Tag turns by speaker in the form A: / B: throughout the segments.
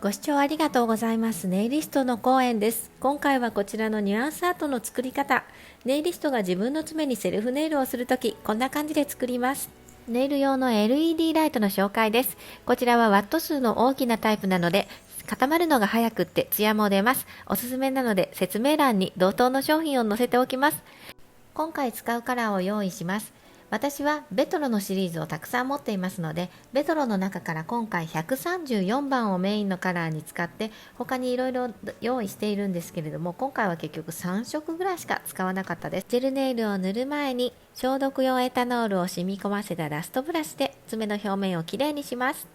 A: ご視聴ありがとうございます。ネイリストの講演です。今回はこちらのニュアンスアートの作り方。ネイリストが自分の爪にセルフネイルをするとき、こんな感じで作ります。ネイル用の LED ライトの紹介です。こちらはワット数の大きなタイプなので、固まるのが早くってツヤも出ます。おすすめなので説明欄に同等の商品を載せておきます。今回使うカラーを用意します。私はベトロのシリーズをたくさん持っていますので、ベトロの中から今回134番をメインのカラーに使って他にいろいろ用意しているんですけれども、今回は結局3色ぐらいしか使わなかったです。ジェルネイルを塗る前に消毒用エタノールを染み込ませたラストブラシで爪の表面をきれいにします。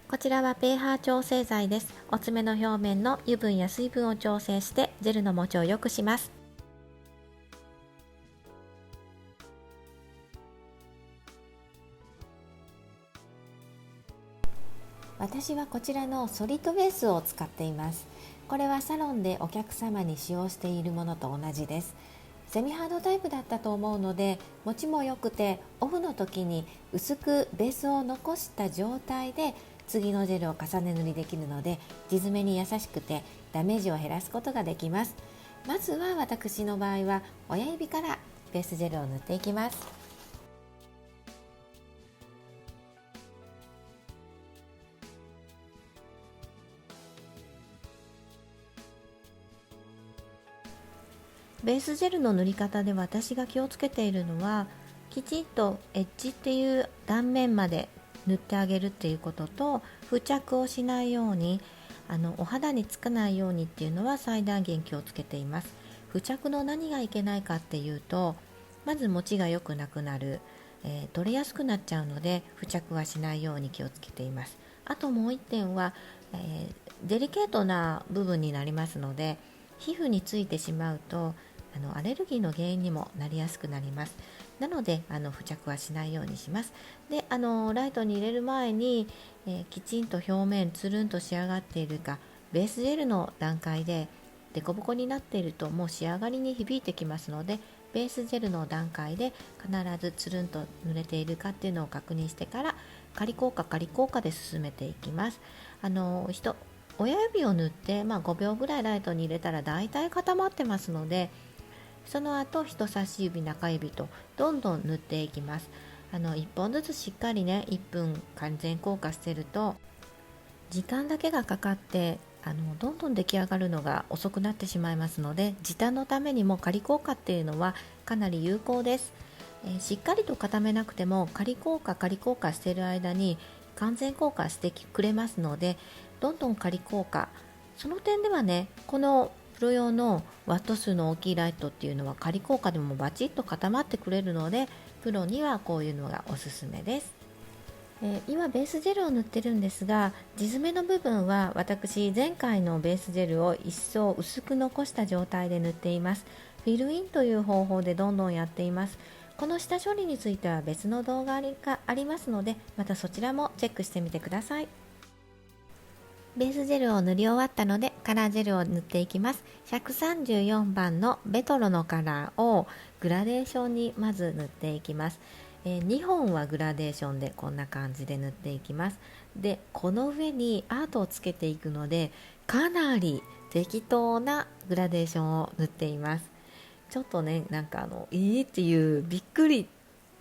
A: こちらはpH 調整剤です。お爪の表面の油分や水分を調整してジェルの持ちを良くします。私はこちらのソリッドベースを使っています。これはサロンでお客様に使用しているものと同じです。セミハードタイプだったと思うので、持ちも良くてオフの時に薄くベースを残した状態で次のジェルを重ね塗りできるので、地爪に優しくてダメージを減らすことができます。まずは私の場合は親指からベースジェルを塗っていきます。ベースジェルの塗り方で私が気をつけているのは、きちんとエッジっていう断面まで塗ってあげるっていうことと、付着をしないようにお肌につかないようにっていうのは最大限気をつけています。付着の何がいけないかっていうと、まず持ちが良くなくなる、取れやすくなっちゃうので付着はしないように気をつけています。あともう一点は、デリケートな部分になりますので、皮膚についてしまうとアレルギーの原因にもなりやすくなります。なので付着はしないようにします。でライトに入れる前に、きちんと表面つるんと仕上がっているか、ベースジェルの段階でデコボコになっているともう仕上がりに響いてきますので、ベースジェルの段階で必ずつるんと塗れているかっていうのを確認してから仮効果で進めていきます。親指を塗って、5秒ぐらいライトに入れたらだいたい固まってますので、その後人差し指中指とどんどん塗っていきます。1本ずつしっかりね1分完全硬化してると時間だけがかかってどんどん出来上がるのが遅くなってしまいますので、時短のためにも仮効果っていうのはかなり有効です。しっかりと固めなくても仮効果している間に完全硬化してくれますので、どんどん仮効果、その点ではね、このプロ用のワット数の大きいライトっていうのは仮効果でもバチッと固まってくれるので、プロにはこういうのがおすすめです。今ベースジェルを塗ってるんですが、地爪の部分は私前回のベースジェルを一層薄く残した状態で塗っています。フィルインという方法でどんどんやっています。この下処理については別の動画がありますので、またそちらもチェックしてみてください。ベースジェルを塗り終わったのでカラージェルを塗っていきます。134番のベトロのカラーをグラデーションにまず塗っていきます。2本はグラデーションでこんな感じで塗っていきます。でこの上にアートをつけていくので、かなり適当なグラデーションを塗っています。ちょっとね、なんかっていうびっくり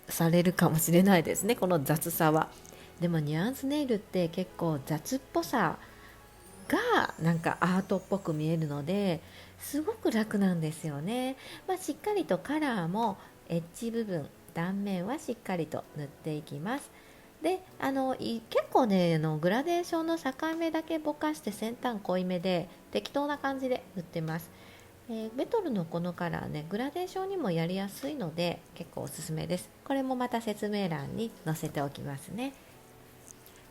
A: されるかもしれないですね、この雑さは。でもニュアンスネイルって結構雑っぽさがなんかアートっぽく見えるので、すごく楽なんですよね。しっかりとカラーもエッジ部分、断面はしっかりと塗っていきます。で結構ねグラデーションの境目だけぼかして先端濃いめで適当な感じで塗ってます。ベトルのこのカラーね、グラデーションにもやりやすいので結構おすすめです。これもまた説明欄に載せておきますね。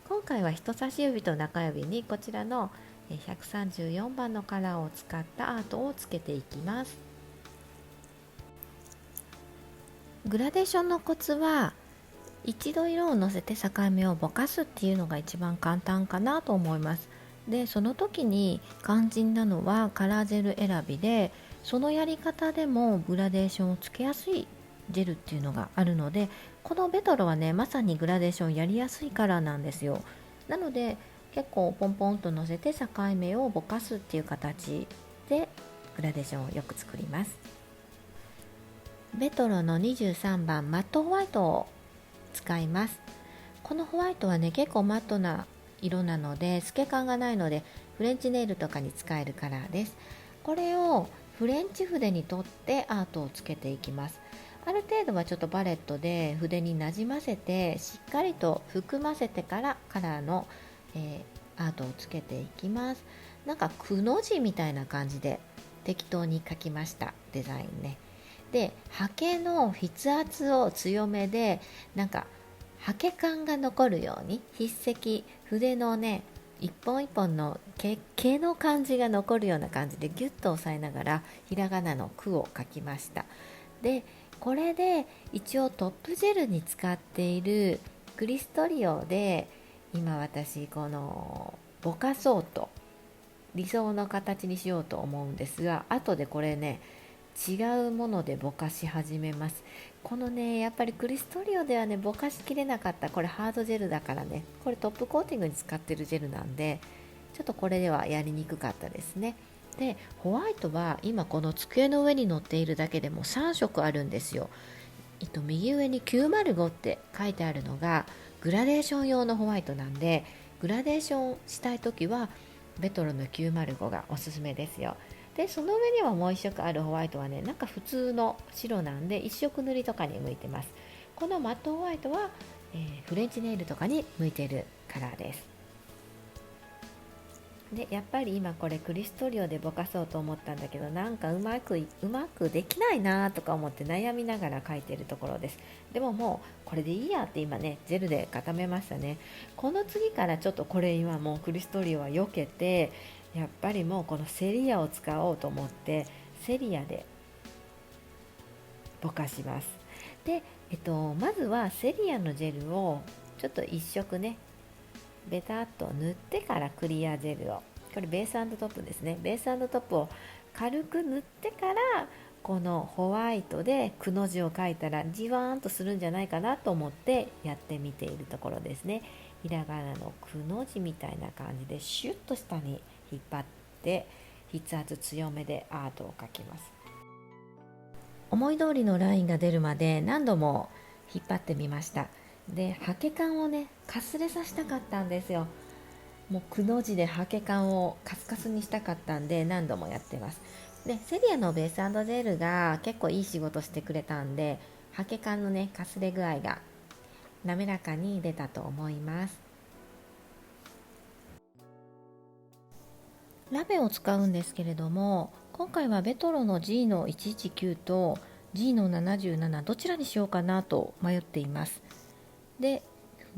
A: 今回は人差し指と中指にこちらの134番のカラーを使ったアートをつけていきます。グラデーションのコツは一度色をのせて境目をぼかすっていうのが一番簡単かなと思います。でその時に肝心なのはカラージェル選びで、そのやり方でもグラデーションをつけやすいジェルっていうのがあるので、このベトロはねまさにグラデーションやりやすいカラーなんですよ。なので結構ポンポンと乗せて境目をぼかすっていう形でグラデーションをよく作ります。ベトロの23番マットホワイトを使います。このホワイトはね結構マットな色なので透け感がないのでフレンチネイルとかに使えるカラーです。これをフレンチ筆に取ってアートをつけていきます。ある程度はちょっとバレットで筆になじませてしっかりと含ませてからカラーの、アートをつけていきます。なんかくの字みたいな感じで適当に描きました、デザインね。で刷毛の筆圧を強めでなんか刷毛感が残るように筆跡筆のね一本一本の毛の感じが残るような感じでギュッと押さえながらひらがなの句を書きました。でこれで一応トップジェルに使っているクリストリオで今私このぼかそうと理想の形にしようと思うんですが、後でこれね違うものでぼかし始めます。このねやっぱりクリストリオではねぼかしきれなかった。これハードジェルだからね、これトップコーティングに使ってるジェルなんでちょっとこれではやりにくかったですね。でホワイトは今この机の上に乗っているだけでも3色あるんですよ。右上に905って書いてあるのがグラデーション用のホワイトなんで、グラデーションしたいときはベトロの905がおすすめですよ。でその上にはもう1色あるホワイトはねなんか普通の白なんで1色塗りとかに向いてます。このマットホワイトは、フレンチネイルとかに向いているカラーです。でやっぱり今これクリストリオでぼかそうと思ったんだけどなんかうまくできないなとか思って悩みながら描いてるところです。でももうこれでいいやって今ねジェルで固めましたね。この次からちょっとこれ今もうクリストリオは避けてやっぱりもうこのセリアを使おうと思ってセリアでぼかします。で、まずはセリアのジェルをちょっと一色ねベタっと塗ってからクリアジェルを、これベース&トップですね、ベース&トップを軽く塗ってからこのホワイトでくの字を描いたらじわーんとするんじゃないかなと思ってやってみているところですね。ひらがなのくの字みたいな感じでシュッと下に引っ張って筆圧強めでアートを描きます。思い通りのラインが出るまで何度も引っ張ってみました。で刷毛感をねかすれさせたかったんですよ。もうくの字で刷毛感をカスカスにしたかったんで何度もやってます。でセリアのベース&ジェルが結構いい仕事してくれたんで刷毛感のねかすれ具合が滑らかに出たと思います。ラメを使うんですけれども今回はベトロの G の119と G の77どちらにしようかなと迷っています。で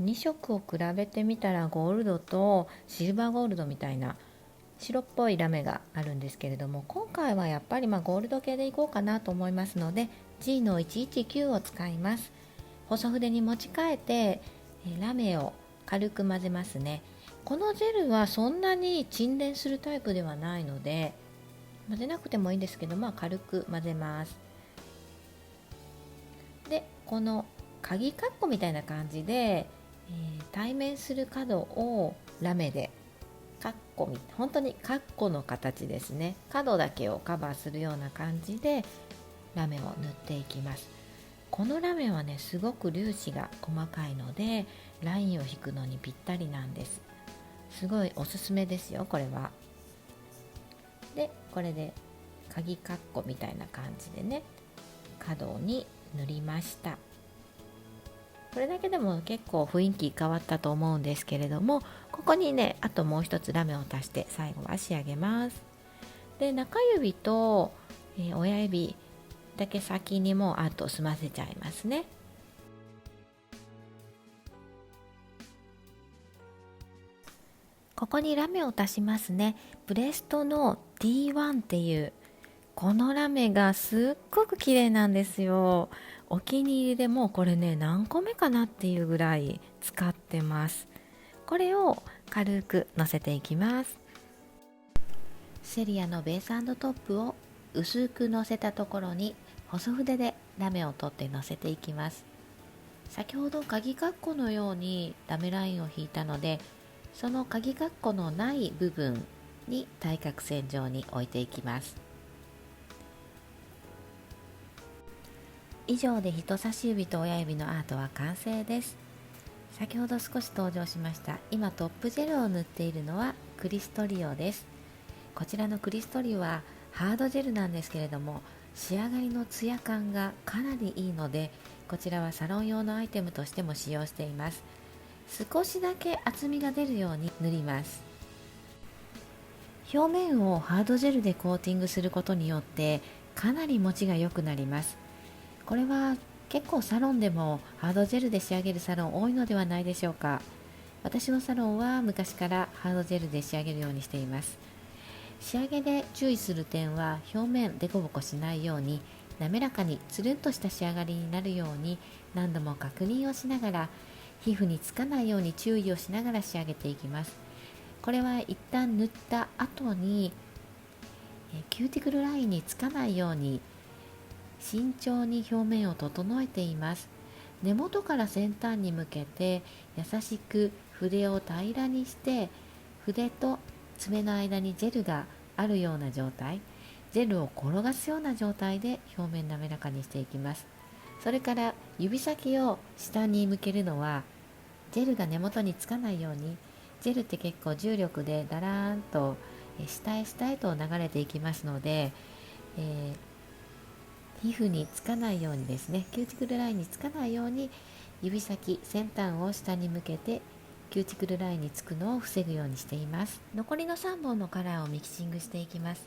A: 2色を比べてみたらゴールドとシルバーゴールドみたいな白っぽいラメがあるんですけれども今回はやっぱりゴールド系でいこうかなと思いますので G の119を使います。細筆に持ち替えてラメを軽く混ぜますね。このジェルはそんなに沈殿するタイプではないので混ぜなくてもいいんですけど、軽く混ぜます。でこの鍵カッコみたいな感じで、対面する角をラメでカッコ本当にカッコの形ですね。角だけをカバーするような感じでラメを塗っていきます。このラメはねすごく粒子が細かいのでラインを引くのにぴったりなんです。すごいおすすめですよこれは。でこれで鍵カッコみたいな感じでね角に塗りました。これだけでも結構雰囲気変わったと思うんですけれどもここにねあともう一つラメを足して最後は仕上げます。で中指と、親指だけ先にもアートを済ませちゃいますね。ここにラメを足しますね。ブレストの D1 っていうこのラメがすっごく綺麗なんですよ。お気に入りでもうこれね何個目かなっていうぐらい使ってます。これを軽くのせていきます。セリアのベース&トップを薄くのせたところに細筆でラメを取ってのせていきます。先ほど鍵カッコのようにラメラインを引いたのでその鍵括弧のない部分に対角線上に置いていきます。以上で人差し指と親指のアートは完成です。先ほど少し登場しました。今トップジェルを塗っているのはクリストリオです。こちらのクリストリオはハードジェルなんですけれども、仕上がりのツヤ感がかなりいいので、こちらはサロン用のアイテムとしても使用しています。少しだけ厚みが出るように塗ります。表面をハードジェルでコーティングすることによってかなり持ちが良くなります。これは結構サロンでもハードジェルで仕上げるサロン多いのではないでしょうか。私のサロンは昔からハードジェルで仕上げるようにしています。仕上げで注意する点は、表面デコボコしないように滑らかにつるんとした仕上がりになるように何度も確認をしながら、皮膚につかないように注意をしながら仕上げていきます。これは一旦塗った後にキューティクルラインにつかないように慎重に表面を整えています。根元から先端に向けて優しく筆を平らにして、筆と爪の間にジェルがあるような状態、ジェルを転がすような状態で表面滑らかにしていきます。それから指先を下に向けるのは、ジェルが根元につかないように、ジェルって結構重力でだらーんと下へ下へと流れていきますので、皮膚につかないようにですね、キューティクルラインにつかないように指先先端を下に向けてキューティクルラインにつくのを防ぐようにしています。残りの3本のカラーをミキシングしていきます。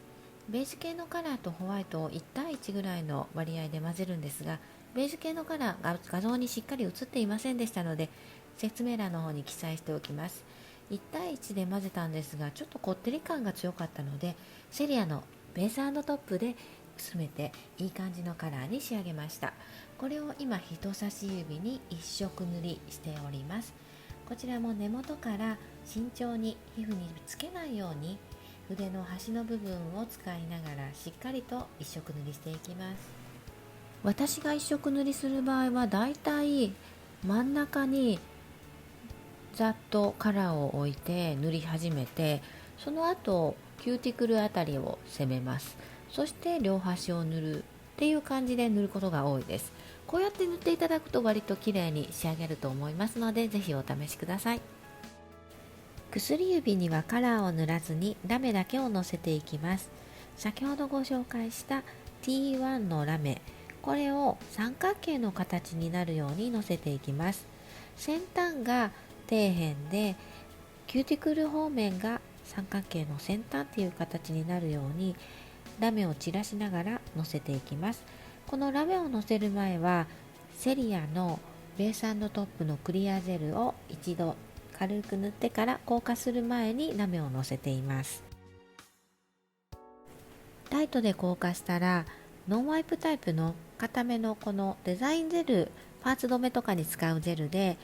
A: ベージュ系のカラーとホワイトを1対1ぐらいの割合で混ぜるんですが、ベージュ系のカラーが画像にしっかり写っていませんでしたので、説明欄の方に記載しておきます。1対1で混ぜたんですが、ちょっとこってり感が強かったので、セリアのベース&トップで薄めていい感じのカラーに仕上げました。これを今人差し指に1色塗りしております。こちらも根元から慎重に皮膚につけないように筆の端の部分を使いながらしっかりと1色塗りしていきます。私が1色塗りする場合はだいたい真ん中にざっとカラーを置いて塗り始めて、その後キューティクルあたりを攻めます。そして両端を塗るっていう感じで塗ることが多いです。こうやって塗っていただくと割と綺麗に仕上げると思いますので、ぜひお試しください。薬指にはカラーを塗らずにラメだけをのせていきます。先ほどご紹介した T1 のラメ、これを三角形の形になるようにのせていきます。先端が底辺でキューティクル方面が三角形の先端っていう形になるようにラメを散らしながらのせていきます。このラメをのせる前はセリアのベース&トップのクリアジェルを一度軽く塗ってから硬化する前にラメをのせています。ライトで硬化したらノンワイプタイプの固めのこのデザインジェル、パーツ止めとかに使うジェルで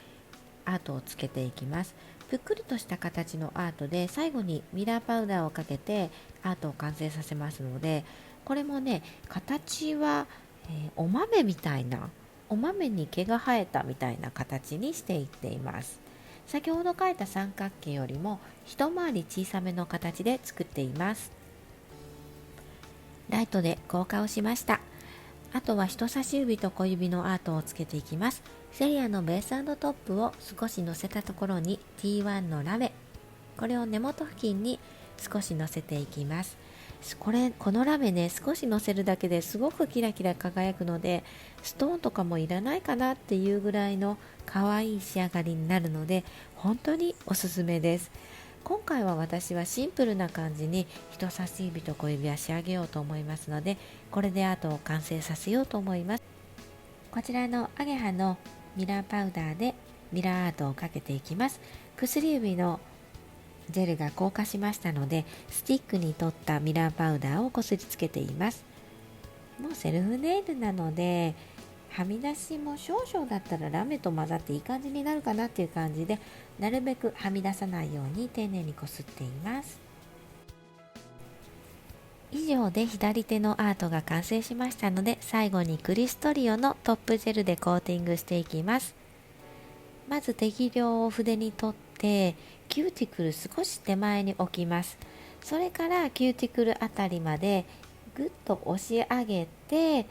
A: アートをつけていきます。ぷっくりとした形のアートで最後にミラーパウダーをかけてアートを完成させますので、これもね、形は、お豆みたいな、お豆に毛が生えたみたいな形にしていっています。先ほど描いた三角形よりも一回り小さめの形で作っています。ライトで硬化をしました。あとは人差し指と小指のアートをつけていきます。セリアのベース&トップを少しのせたところに T1 のラメ、これを根元付近に少しのせていきます。このラメね、少しのせるだけですごくキラキラ輝くので、ストーンとかもいらないかなっていうぐらいの可愛い仕上がりになるので、本当におすすめです。今回は私はシンプルな感じに人差し指と小指は仕上げようと思いますので、これでアートを完成させようと思います。こちらのアゲハのミラーパウダーでミラーアートをかけていきます。薬指のジェルが硬化しましたので、スティックに取ったミラーパウダーをこすりつけています。もうセルフネイルなので、はみ出しも少々だったらラメと混ざっていい感じになるかなっていう感じで、なるべくはみ出さないように丁寧にこすっています。以上で左手のアートが完成しましたので、最後にクリストリオのトップジェルでコーティングしていきます。まず適量を筆に取ってキューティクル少し手前に置きます。それからキューティクルあたりまでぐっと押し上げて、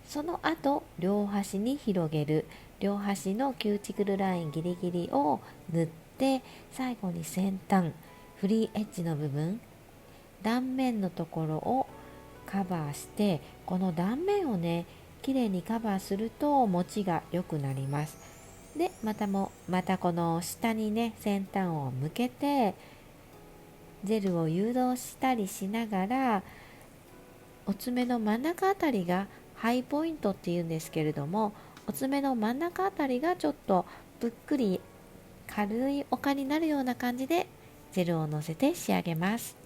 A: その後両端に広げる。両端のキューティクルラインギリギリを塗って、最後に先端フリーエッジの部分、断面のところをカバーして、この断面をねきれいにカバーすると持ちが良くなります。でまたこの下にね先端を向けてジェルを誘導したりしながら、お爪の真ん中あたりがハイポイントっていうんですけれども、お爪の真ん中あたりがちょっとぷっくり軽い丘になるような感じでジェルをのせて仕上げます。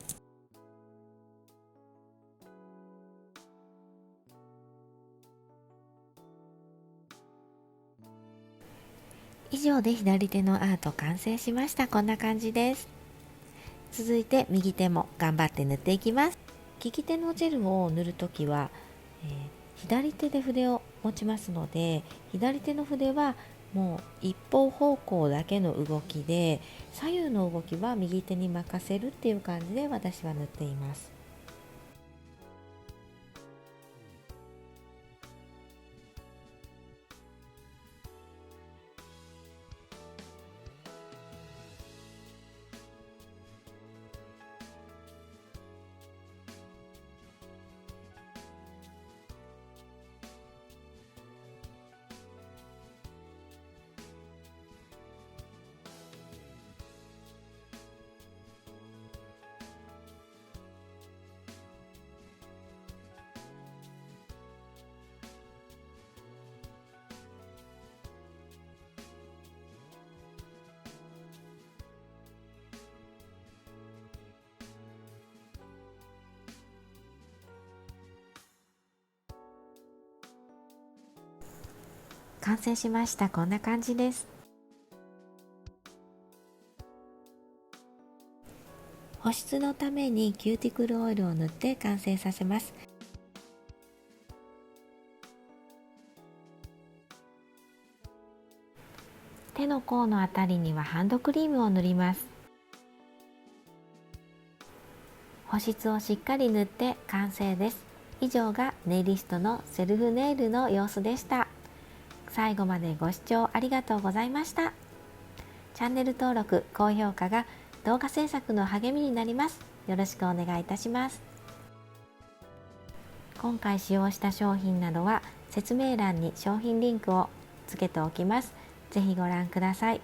A: 以上で左手のアート完成しました。こんな感じです。続いて右手も頑張って塗っていきます。利き手のジェルを塗るときは、左手で筆を持ちますので、左手の筆はもう一方方向だけの動きで、左右の動きは右手に任せるっていう感じで私は塗っています。完成しました。こんな感じです。保湿のためにキューティクルオイルを塗って完成させます。手の甲のあたりにはハンドクリームを塗ります。保湿をしっかり塗って完成です。以上がネイリストのセルフネイルの様子でした。最後までご視聴ありがとうございました。チャンネル登録、高評価が動画制作の励みになります。よろしくお願いいたします。今回使用した商品などは説明欄に商品リンクをつけておきます。ぜひご覧ください。